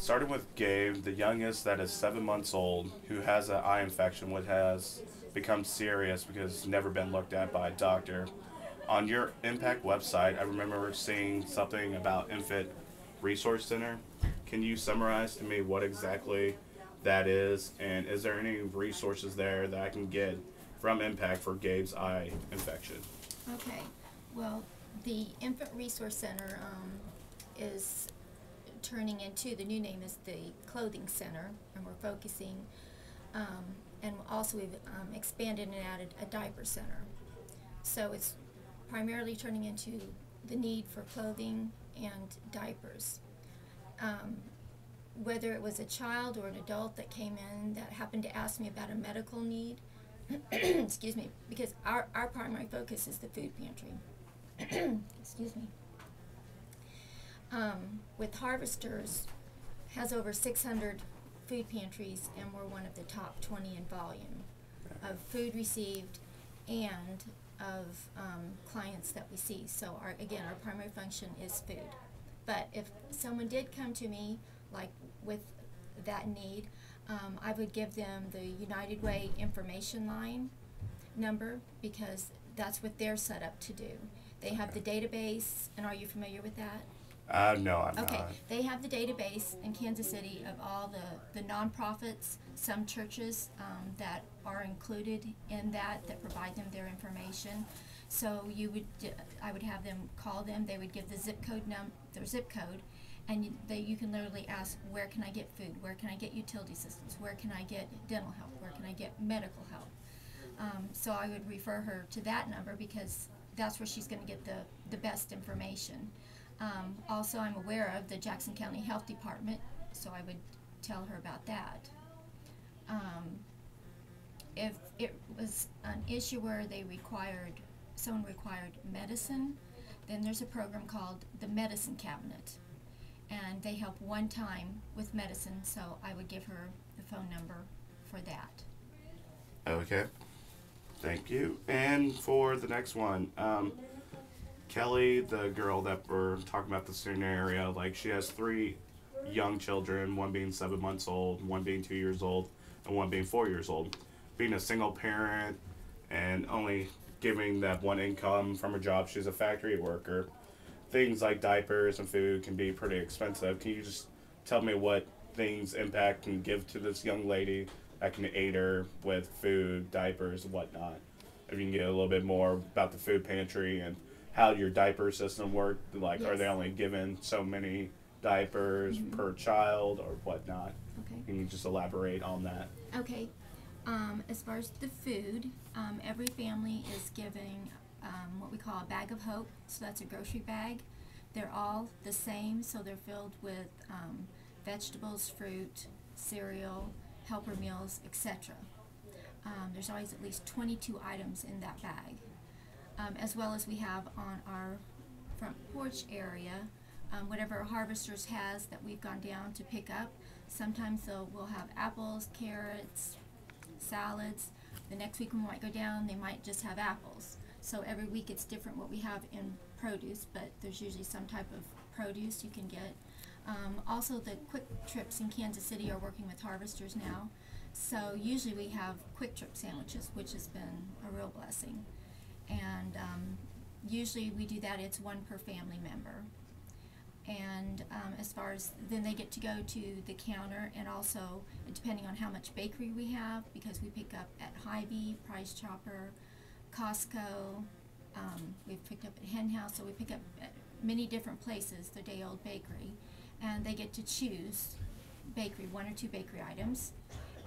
Starting with Gabe, the youngest that is 7 months old, who has an eye infection, which has become serious because it's never been looked at by a doctor. On your Impact website, I remember seeing something about Infant Resource Center. Can you summarize to me what exactly that is, and is there any resources there that I can get from Impact for Gabe's eye infection? Okay, well, the Infant Resource Center is turning into, the new name is the Clothing Center, and we're focusing, and also we've expanded and added a diaper center. So it's primarily turning into the need for clothing and diapers. Um, Whether it was a child or an adult that came in that happened to ask me about a medical need, excuse me, because our primary focus is the food pantry. Excuse me. With Harvesters, has over 600 food pantries, and we're one of the top 20 in volume of food received and of clients that we see. So again, our primary function is food. But if someone did come to me, like with that need, I would give them the United Way information line number, because that's what they're set up to do. They have the database, and are you familiar with that? No, I'm Okay, not. they have the database in Kansas City of all the nonprofits, some churches that are included in that provide them their information. So I would have them call them. They would give the zip code their zip code, and you can literally ask, where can I get food? Where can I get utility assistance? Where can I get dental help? Where can I get medical help? So I would refer her to that number, because that's where she's going to get the best information. Also, I'm aware of the Jackson County Health Department, so I would tell her about that. If it was an issue where someone required medicine, then there's a program called the Medicine Cabinet, and they help one time with medicine, so I would give her the phone number for that. Okay. Thank you. And for the next one, Kelly, the girl that we're talking about the scenario, like she has three young children, one being 7 months old, one being 2 years old, and one being 4 years old. Being a single parent and only giving that one income from her job, she's a factory worker. Things like diapers and food can be pretty expensive. Can you just tell me what things Impact can give to this young lady that can aid her with food, diapers, and whatnot? If you can get a little bit more about the food pantry and how your diaper system works, like Yes. are they only given so many diapers per child or whatnot? Okay. Can you just elaborate on that? Okay. As far as the food, every family is giving what we call a bag of hope. So that's a grocery bag. They're all the same, so they're filled with vegetables, fruit, cereal, helper meals, etc. There's always at least 22 items in that bag. As well as we have on our front porch area, whatever Harvesters has that we've gone down to pick up. Sometimes we'll have apples, carrots, salads. The next week we might go down, they might just have apples. So every week it's different what we have in produce, but there's usually some type of produce you can get. Also, the Quick Trips in Kansas City are working with Harvesters now. So usually we have Quick Trip sandwiches, which has been a real blessing. And usually we do that, it's one per family member. And as far as, then they get to go to the counter, and also depending on how much bakery we have, because we pick up at Hy-Vee, Price Chopper, Costco, we've picked up at Hen House, so we pick up at many different places, the day-old bakery, and they get to choose bakery, one or two bakery items.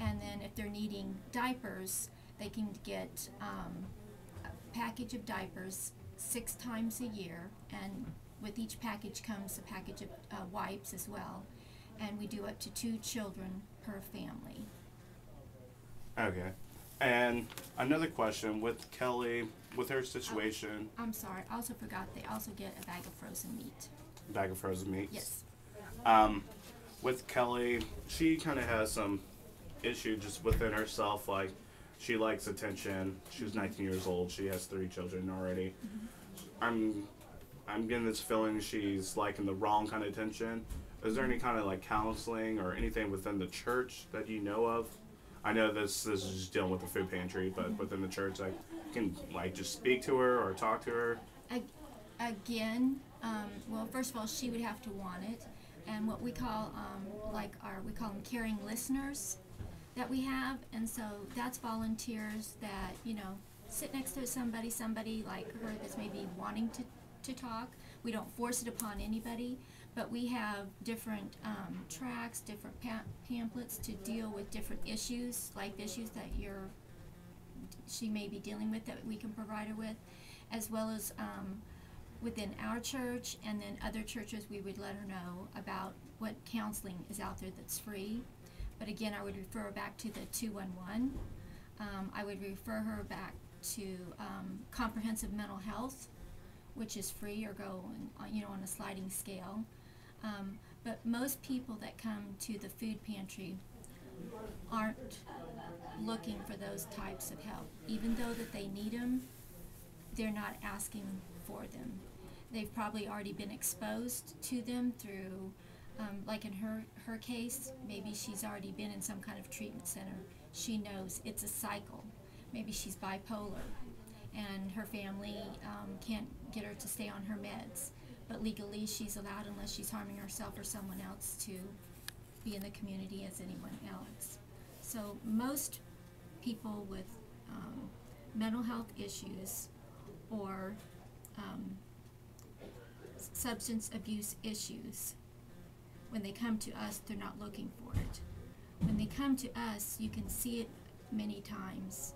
And then if they're needing diapers, they can get a package of diapers 6 times a year, and with each package comes a package of wipes as well, and we do up to 2 children per family. Okay. And another question with Kelly, with her situation. I'm sorry, I also forgot they also get a bag of frozen meat. Bag of frozen meats. Yes. With Kelly, she kind of has some issue just within herself. Like, she likes attention. She's 19 years old. She has 3 children already. I'm getting this feeling she's liking the wrong kind of attention. is there any kind of like counseling or anything within the church that you know of? I know this is just dealing with the food pantry, but within the church, like can like just speak to her or talk to her. Again, well, first of all, she would have to want it, and what we call we call them caring listeners that we have, and so that's volunteers that sit next to somebody like her that's maybe wanting to talk. We don't force it upon anybody, but we have different tracts, different pamphlets to deal with different issues, life issues that she may be dealing with that we can provide her with, as well as within our church and then other churches we would let her know about what counseling is out there that's free. But again, I would refer her back to the 211. I would refer her back to comprehensive mental health, which is free or go on a sliding scale. But most people that come to the food pantry aren't looking for those types of help. Even though that they need them, they're not asking for them. They've probably already been exposed to them through, like in her case, maybe she's already been in some kind of treatment center. She knows it's a cycle. Maybe she's bipolar, and her family can't get her to stay on her meds. But legally, she's allowed unless she's harming herself or someone else to be in the community as anyone else. So most people with mental health issues or substance abuse issues, when they come to us, they're not looking for it. When they come to us, you can see it many times,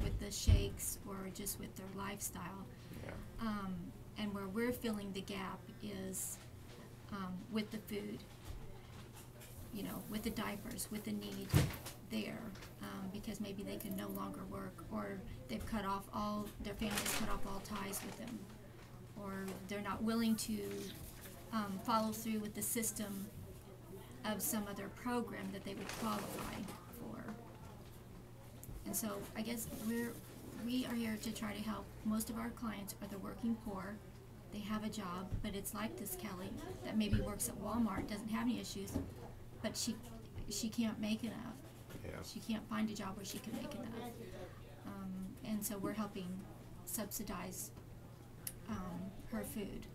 with the shakes or just with their lifestyle. Yeah. And where we're filling the gap is with the food, with the diapers, with the need there, because maybe they can no longer work, or they've their family's cut off all ties with them, or they're not willing to follow through with the system of some other program that they would qualify for. And so I guess we are here to try to help. Most of our clients are the working poor. They have a job, but it's like this Kelly that maybe works at Walmart, doesn't have any issues, but she can't make enough. Yeah. She can't find a job where she can make enough. And so we're helping subsidize her food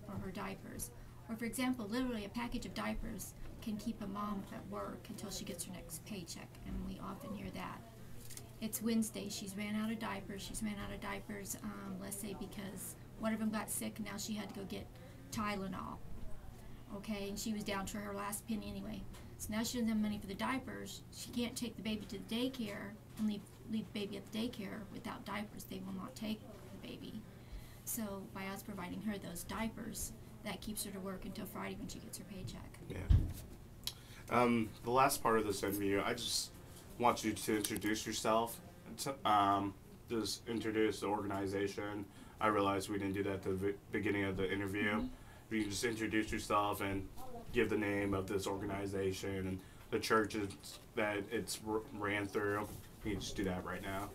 or her diapers. Or for example, literally a package of diapers can keep a mom at work until she gets her next paycheck, and we often hear that. It's Wednesday, she's ran out of diapers, let's say because one of them got sick and now she had to go get Tylenol, okay, and she was down to her last penny anyway. So now she doesn't have money for the diapers. She can't take the baby to the daycare and leave the baby at the daycare without diapers. They will not take the baby. So by us providing her those diapers, that keeps her to work until Friday when she gets her paycheck. Yeah. The last part of this interview, I just want you to introduce yourself. Just introduce the organization. I realized we didn't do that at the beginning of the interview. Mm-hmm. You can just introduce yourself and give the name of this organization and the churches that it's ran through. You can just do that right now.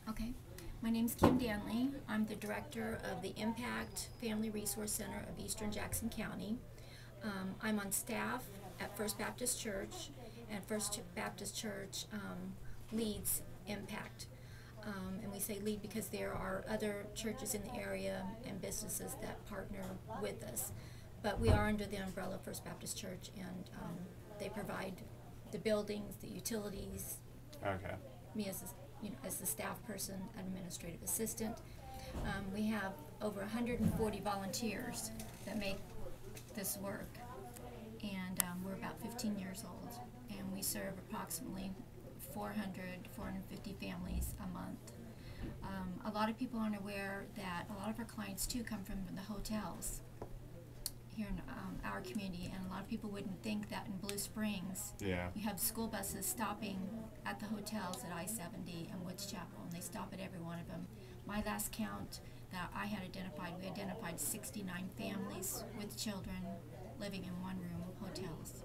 Okay. My name's Kim Danley. I'm the director of the Impact Family Resource Center of Eastern Jackson County. I'm on staff at First Baptist Church, and First Baptist Church leads Impact. And we say lead because there are other churches in the area and businesses that partner with us. But we are under the umbrella of First Baptist Church, and they provide the buildings, the utilities. Okay. Me as the staff person, administrative assistant. We have over 140 volunteers that make this work, and we're about 15 years old, and we serve approximately 450 families a month. A lot of people aren't aware that a lot of our clients too come from the hotels here in our community, and a lot of people wouldn't think that in Blue Springs. Yeah. You have school buses stopping at the hotels at I-70 and Woods Chapel, and they stop at every one of them. My last count that I had identified, we identified 69 families with children living in one-room hotels,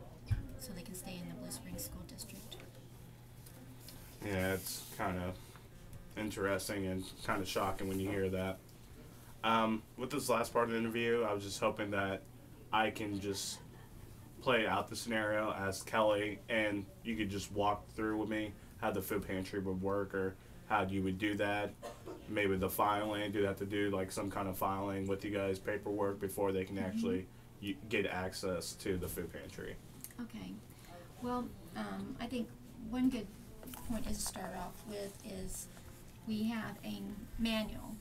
so they can stay in the Blue Springs School District. Yeah, it's kind of interesting and kind of shocking when you hear that. With this last part of the interview, I was just hoping that I can just play out the scenario as Kelly, and you could just walk through with me how the food pantry would work, or how you would do that. Maybe the filing, do they have to do like some kind of filing with you guys, paperwork, before they can actually get access to the food pantry? Okay. Well, I think one good point is to start off with is we have a manual.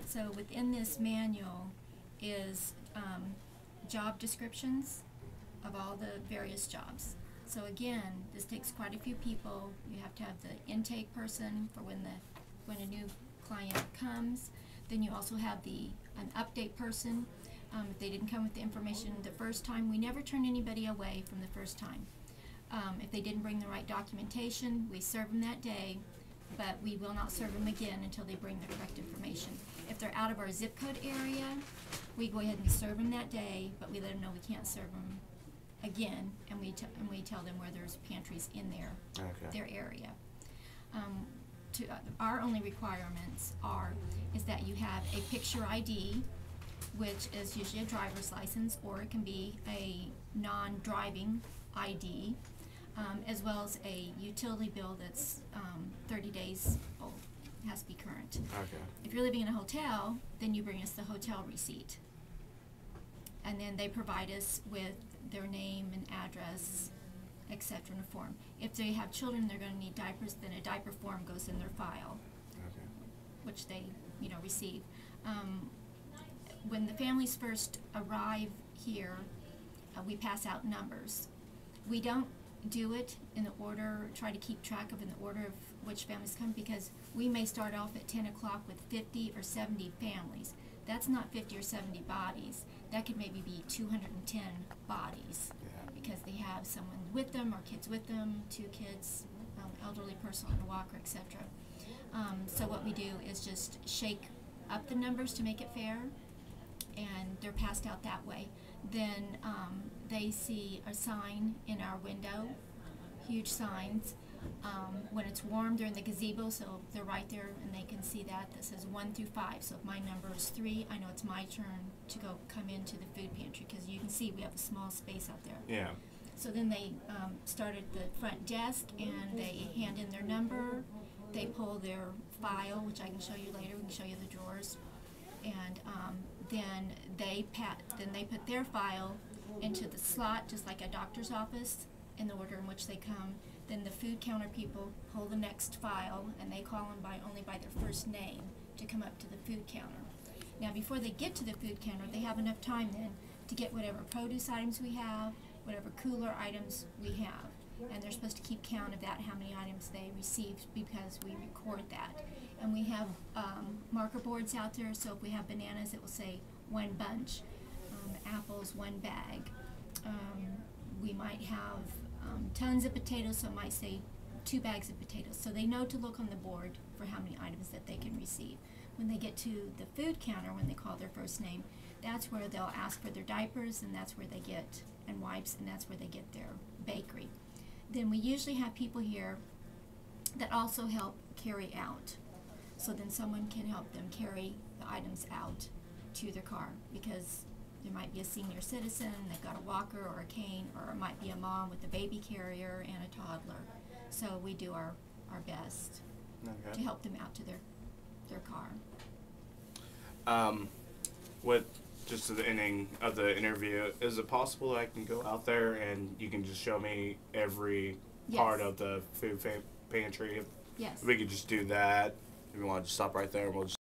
So within this manual is job descriptions of all the various jobs. So again, this takes quite a few people. You have to have the intake person for when a new client comes. Then you also have an update person. If they didn't come with the information the first time, we never turn anybody away from the first time. If they didn't bring the right documentation, we serve them that day, but we will not serve them again until they bring the correct information. If they're out of our zip code area, we go ahead and serve them that day, but we let them know we can't serve them again, and we tell them where there's pantries in their area. Our only requirements is that you have a picture ID, which is usually a driver's license, or it can be a non-driving ID, as well as a utility bill that's 30 days old. It has to be current. Okay. If you're living in a hotel, then you bring us the hotel receipt. And then they provide us with their name and address, etc. in a form. If they have children, they're going to need diapers, then a diaper form goes in their file, Okay. which they, receive. When the families first arrive here, we pass out numbers. We don't do it in the order, try to keep track of in the order of which families come, because we may start off at 10 o'clock with 50 or 70 families. That's not 50 or 70 bodies. That could maybe be 210 bodies, because they have someone with them or kids with them, 2 kids, elderly person on a walker, etc. So what we do is just shake up the numbers to make it fair, and they're passed out that way. Then they see a sign in our window, huge signs. When it's warm, they're in the gazebo, so they're right there, and they can see that says 1 through 5. So if my number is 3, I know it's my turn to come into the food pantry, because you can see we have a small space out there. Yeah. So then they start at the front desk, and they hand in their number. They pull their file, which I can show you later. We can show you the drawers, and then they put their file into the slot, just like a doctor's office, in the order in which they come. Then the food counter people pull the next file, and they call them only by their first name to come up to the food counter. Now, before they get to the food counter, they have enough time then to get whatever produce items we have, whatever cooler items we have. And they're supposed to keep count of that, how many items they received, because we record that. And we have marker boards out there, so if we have bananas, it will say 1 bunch, apples, 1 bag. We might have tons of potatoes, so it might say 2 bags of potatoes. So they know to look on the board for how many items that they can receive. When they get to the food counter, when they call their first name, that's where they'll ask for their diapers, and that's where they get, and wipes, and that's where they get their bakery. Then we usually have people here that also help carry out. So then someone can help them carry the items out to their car, because there might be a senior citizen, they've got a walker or a cane, or it might be a mom with a baby carrier and a toddler. So we do our best to help them out to their car. With just at the ending of the interview, is it possible that I can go out there and you can just show me every part of the food pantry? Yes. We could just do that. If you want to just stop right there, and we'll just